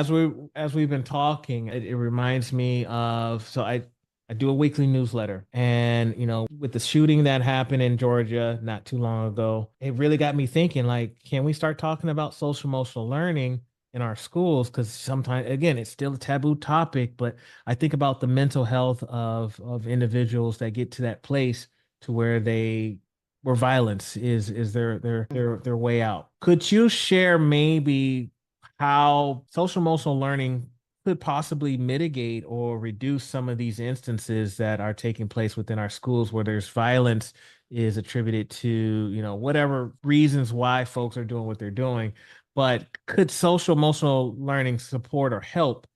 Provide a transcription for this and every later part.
As we've been talking, it reminds me of I do a weekly newsletter, and with the shooting that happened in Georgia not too long ago, it really got me thinking, like, can we start talking about social emotional learning in our schools? Because sometimes, again, it's still a taboo topic, but I think about the mental health of individuals that get to that place to where violence is their way out. Could you share maybe how social emotional learning could possibly mitigate or reduce some of these instances that are taking place within our schools where there's violence is attributed to, whatever reasons why folks are doing what they're doing. But could social emotional learning support or help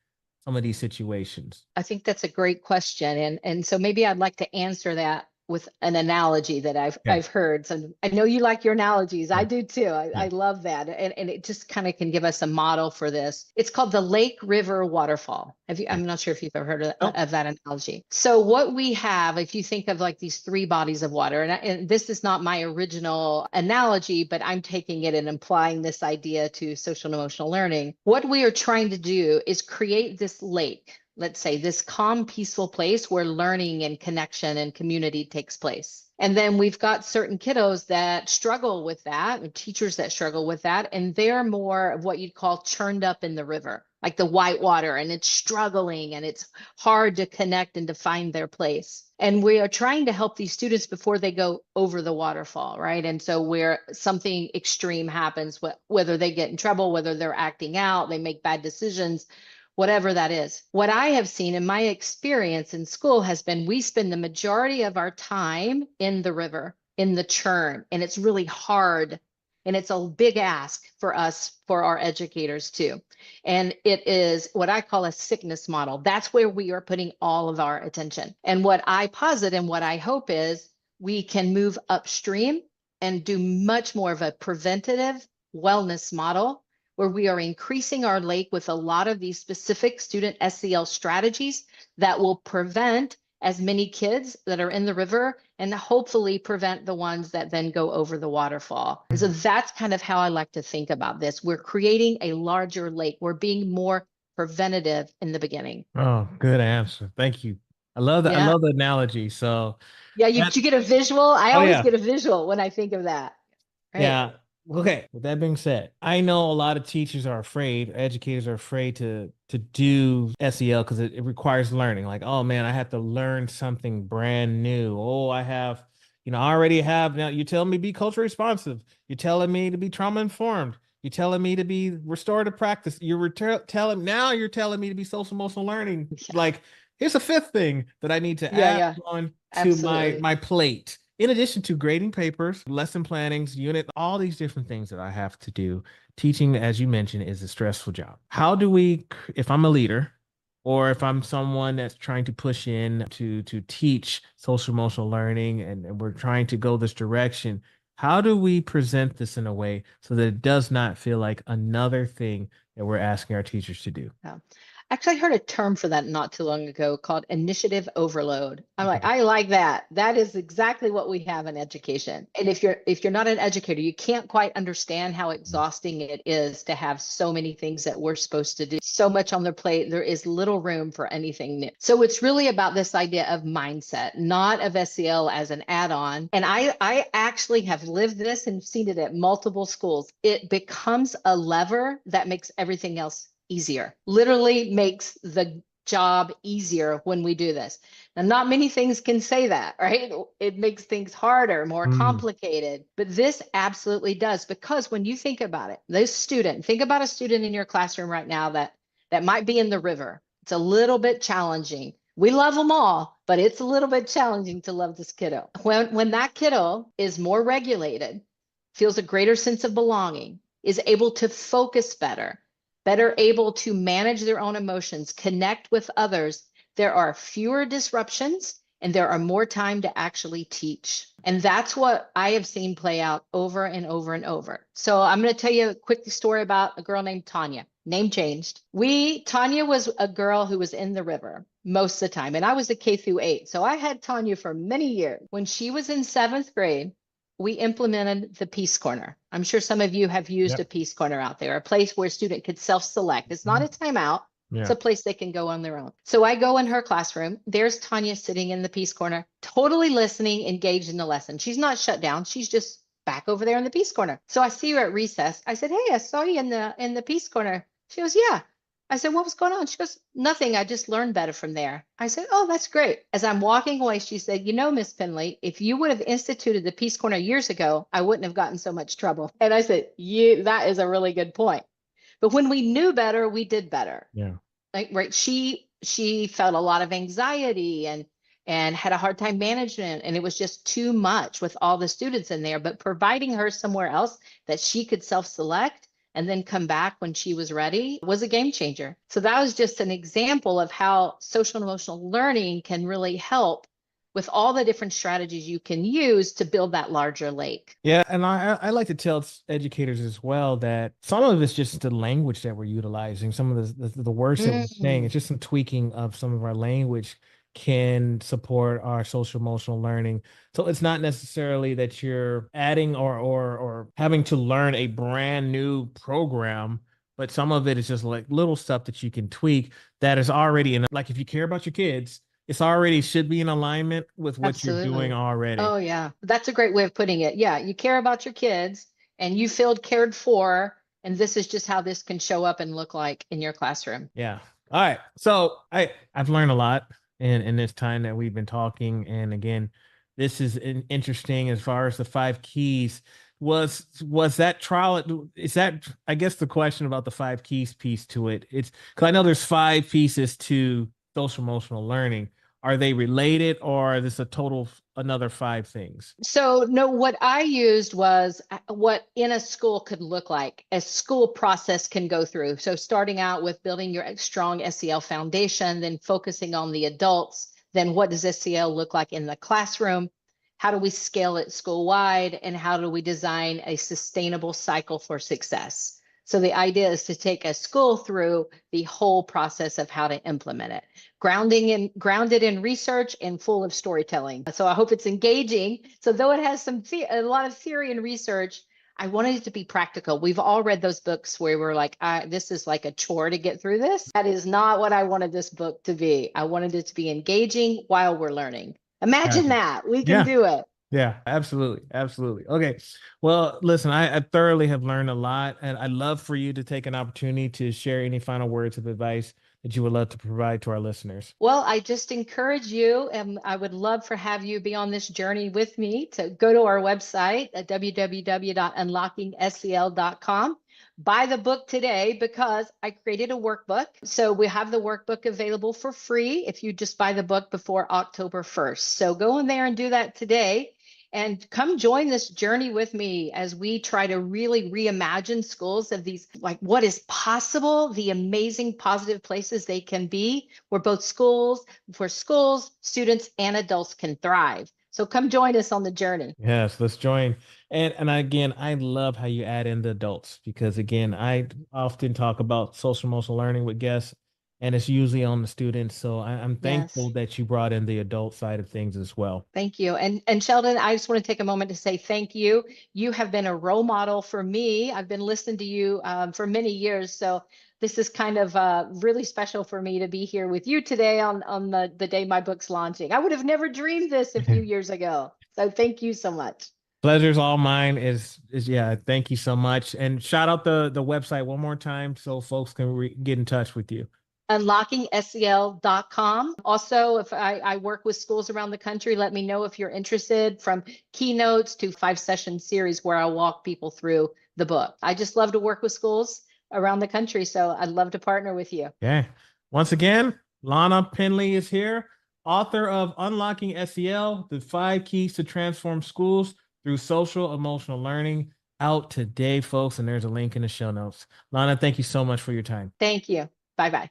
some of these situations? I think that's a great question. And so maybe I'd like to answer that with an analogy that Yeah. I've heard. So I know you like your analogies. I Yeah. do too. I Yeah. love that. And it just kind of can give us a model for this. It's called the Lake River Waterfall. Yeah. I'm not sure if you've ever heard Nope. of that analogy. So what we have, if you think of like these three bodies of water, and this is not my original analogy, but I'm taking it and applying this idea to social and emotional learning. What we are trying to do is create this lake, let's say this calm, peaceful place where learning and connection and community takes place. And then we've got certain kiddos that struggle with that, and teachers that struggle with that, and they're more of what you'd call churned up in the river, like the white water, and it's struggling and it's hard to connect and to find their place. And we are trying to help these students before they go over the waterfall, right? And so where something extreme happens, whether they get in trouble, whether they're acting out, they make bad decisions, whatever that is. What I have seen in my experience in school has been we spend the majority of our time in the river, in the churn, and it's really hard. And it's a big ask for us, for our educators too. And it is what I call a sickness model. That's where we are putting all of our attention. And what I posit and what I hope is we can move upstream and do much more of a preventative wellness model where we are increasing our lake with a lot of these specific student SEL strategies that will prevent as many kids that are in the river and hopefully prevent the ones that then go over the waterfall. And so that's kind of how I like to think about this. We're creating a larger lake. We're being more preventative in the beginning. Oh, good answer. Thank you. I love that. I Yeah. love the analogy. So Yeah, you get a visual. I oh always yeah. get a visual when I think of that. Right. Yeah. Okay. With that being said, I know a lot of teachers are afraid, educators are afraid to do SEL because it requires learning. Like, oh man, I have to learn something brand new. Oh, I already have now. You're telling me to be culturally responsive. You're telling me to be trauma informed. You're telling me to be restorative practice. You're telling me to be social emotional learning. Yeah. Like, here's a fifth thing that I need to Yeah, add yeah. on to Absolutely. my plate. In addition to grading papers, lesson plannings, unit, all these different things that I have to do, teaching, as you mentioned, is a stressful job. How do we, if I'm a leader, or if I'm someone that's trying to push in to teach social emotional learning and we're trying to go this direction, how do we present this in a way so that it does not feel like another thing that we're asking our teachers to do? Yeah. Actually, I heard a term for that not too long ago called initiative overload. I'm like, Okay. I like that. That is exactly what we have in education. And if you're not an educator, you can't quite understand how exhausting it is to have so many things that we're supposed to do. So much on their plate, there is little room for anything new. So it's really about this idea of mindset, not of SEL as an add-on. And I actually have lived this and seen it at multiple schools. It becomes a lever that makes everything else easier, literally makes the job easier when we do this. Now, not many things can say that, right? It makes things harder, more Mm, complicated, but this absolutely does. Because when you think about it, think about a student in your classroom right now that might be in the river. It's a little bit challenging. We love them all, but it's a little bit challenging to love this kiddo. When that kiddo is more regulated, feels a greater sense of belonging, is able to focus better able to manage their own emotions, connect with others, there are fewer disruptions and there are more time to actually teach. And that's what I have seen play out over and over and over. So I'm going to tell you a quick story about a girl named Tanya. Name changed. Tanya was a girl who was in the river most of the time. And I was a K through 8. So I had Tanya for many years. When she was in 7th grade, we implemented the Peace Corner. I'm sure some of you have used a Yep. Peace Corner out there, a place where a student could self-select. It's not a Mhm. timeout. It's Yeah. a place they can go on their own. So I go in her classroom. There's Tanya sitting in the Peace Corner, totally listening, engaged in the lesson. She's not shut down. She's just back over there in the Peace Corner. So I see her at recess. I said, "Hey, I saw you in the Peace Corner." She goes, "Yeah." I said, "What was going on?" She goes, "Nothing. I just learned better from there." I said, "Oh, that's great." As I'm walking away, she said, Miss Penley, if you would have instituted the Peace Corner years ago, I wouldn't have gotten so much trouble." And I said, that is a really good point. But when we knew better, we did better. Yeah. Like, right. She felt a lot of anxiety and had a hard time management. And it was just too much with all the students in there. But providing her somewhere else that she could self-select and then come back when she was ready was a game changer. So that was just an example of how social and emotional learning can really help with all the different strategies you can use to build that larger lake. Yeah, and I like to tell educators as well that some of it's just the language that we're utilizing, some of the words that we're saying. It's Mm, just some tweaking of some of our language can support our social emotional learning. So it's not necessarily that you're adding or having to learn a brand new program, but some of it is just like little stuff that you can tweak that is already in. Like if you care about your kids, it's already should be in alignment with what you're doing absolutely. already. Oh, yeah. That's a great way of putting it. Yeah. You care about your kids and you feel cared for. And this is just how this can show up and look like in your classroom. Yeah. All right. So I've learned a lot in this time that we've been talking. And again, this is interesting as far as the five keys. Was that trial? Is that I guess the question about the five keys piece to it? It's because I know there's five pieces to social emotional learning. Are they related or is this a total another five things? So, no, what I used was what in a school could look like, a school process can go through. So, starting out with building your strong SEL foundation, then focusing on the adults, then what does SEL look like in the classroom? How do we scale it school wide? And how do we design a sustainable cycle for success? So, the idea is to take a school through the whole process of how to implement it, grounded in research and full of storytelling. So I hope it's engaging. So though it has a lot of theory and research, I wanted it to be practical. We've all read those books where we're like, this is like a chore to get through this. That is not what I wanted this book to be. I wanted it to be engaging while we're learning. Imagine Gotcha. that. We can Yeah. do it. Yeah, absolutely. Absolutely. Okay. Well, listen, I thoroughly have learned a lot, and I'd love for you to take an opportunity to share any final words of advice that you would love to provide to our listeners. Well, I just encourage you, and I would love for have you be on this journey with me to go to our website at www.unlockingsel.com. Buy the book today because I created a workbook. So we have the workbook available for free if you just buy the book before October 1st. So go in there and do that today. And come join this journey with me as we try to really reimagine schools of these, like what is possible, the amazing positive places they can be, where schools, students, and adults can thrive. So come join us on the journey. Yes, let's join. And again, I love how you add in the adults because again, I often talk about social emotional learning with guests, and it's usually on the students. So I'm thankful Yes. that you brought in the adult side of things as well. Thank you. And Sheldon, I just want to take a moment to say thank you. You have been a role model for me. I've been listening to you for many years. So this is kind of really special for me to be here with you today on the day my book's launching. I would have never dreamed this a few years ago. So thank you so much. Pleasure's all mine is yeah, thank you so much. And shout out the website one more time so folks can get in touch with you. Unlockingsel.com. Also, if I work with schools around the country, let me know if you're interested, from keynotes to 5 session series where I'll walk people through the book. I just love to work with schools around the country. So I'd love to partner with you. Okay. Once again, Lana Penley is here, author of Unlocking SEL, the five keys to transform schools through social emotional learning, out today, folks. And there's a link in the show notes. Lana, thank you so much for your time. Thank you. Bye bye.